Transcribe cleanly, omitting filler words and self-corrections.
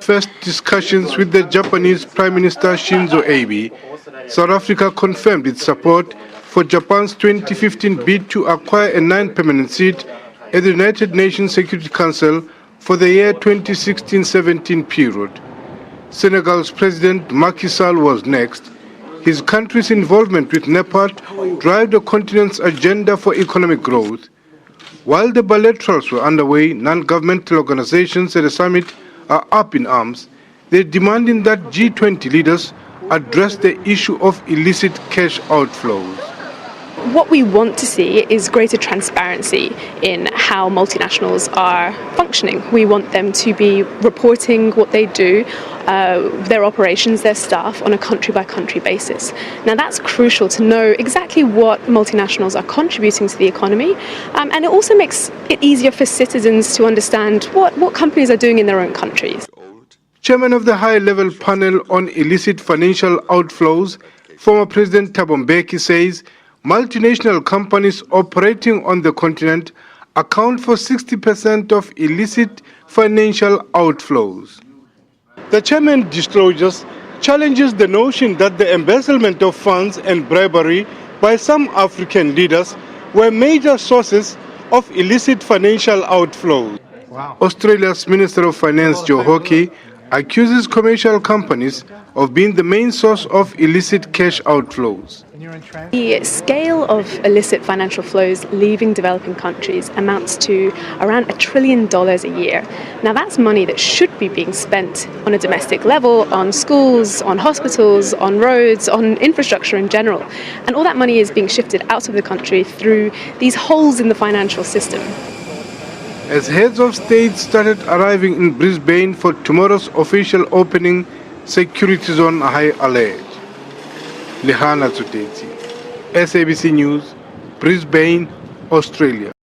First discussions with the Japanese Prime Minister Shinzo Abe, South Africa confirmed its support for Japan's 2015 bid to acquire a 9th permanent seat at the United Nations Security Council for the year 2016-17 period. Senegal's President Macky Sall was next. His country's involvement with NEPAD drive the continent's agenda for economic growth. While the bilaterals were underway, non-governmental organizations at the summit are up in arms. They're demanding that G20 leaders address the issue of illicit cash outflows. What we want to see is greater transparency in how multinationals are functioning. We want them to be reporting what they do, their operations, their staff, on a country-by-country basis. Now that's crucial to know exactly what multinationals are contributing to the economy, and it also makes it easier for citizens to understand what companies are doing in their own countries. Chairman of the high-level panel on illicit financial outflows, former President Thabo Mbeki, says multinational companies operating on the continent account for 60% of illicit financial outflows. The chairman's disclosures challenges the notion that the embezzlement of funds and bribery by some African leaders were major sources of illicit financial outflows. Wow. Australia's Minister of Finance, Joe Hockey, accuses commercial companies of being the main source of illicit cash outflows. The scale of illicit financial flows leaving developing countries amounts to around $1 trillion a year. Now that's money that should be being spent on a domestic level, on schools, on hospitals, on roads, on infrastructure in general. And all that money is being shifted out of the country through these holes in the financial system. As heads of state started arriving in Brisbane for tomorrow's official opening, security zone high alert. Lehana Tsuteti, SABC News, Brisbane, Australia.